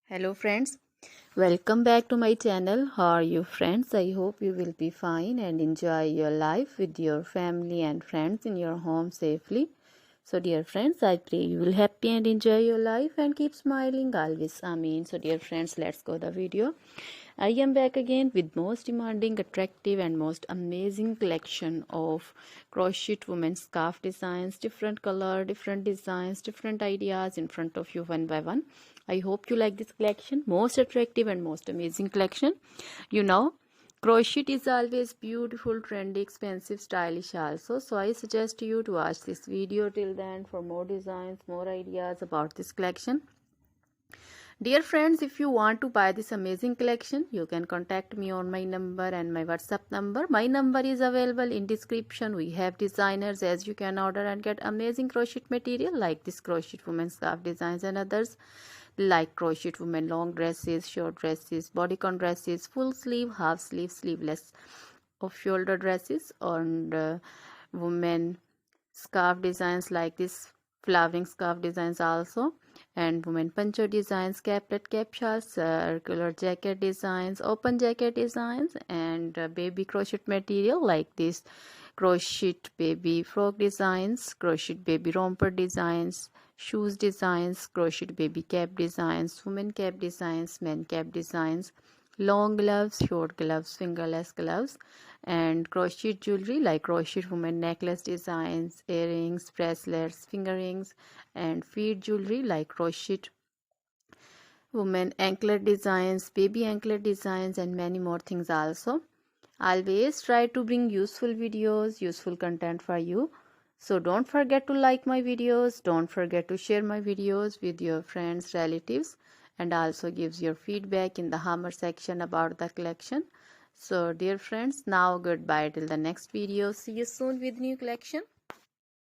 Hello friends, welcome back to my channel. How are you friends? I hope you will be fine and enjoy your life with your family and friends in your home safely. So dear friends, I pray you will happy and enjoy your life and keep smiling always. Amen. So dear friends, let's go the video. I am back again with most demanding, attractive and most amazing collection of crochet women's scarf designs, different color, different designs, different ideas in front of you one by one. I hope you like this collection, most attractive and most amazing collection. You know, crochet is always beautiful, trendy, expensive, stylish also. So I suggest you to watch this video till then for more designs, more ideas about this collection. Dear friends, if you want to buy this amazing collection, you can contact me on my number and my WhatsApp number. My number is available in description. We have designers as you can order and get amazing crochet material like this crochet women scarf designs and others like crochet women long dresses, short dresses, bodycon dresses, full sleeve, half sleeve, sleeveless, off shoulder dresses, and women scarf designs like this flowering scarf designs also, and women poncho designs, caplet, cap shawls, circular jacket designs, open jacket designs, and baby crochet material like this crochet baby frock designs, crochet baby romper designs, shoes designs, crochet baby cap designs, women cap designs, men cap designs, long gloves, short gloves, fingerless gloves, and crochet jewelry like crochet women necklace designs, earrings, bracelets, finger rings, and feet jewelry like crochet women anklet designs, baby anklet designs, and many more things also. Always try to bring useful videos, useful content for you. So don't forget to like my videos, don't forget to share my videos with your friends, relatives, and also gives your feedback in the hammer section about the collection. So dear friends, now goodbye till the next video. See you soon with new collection.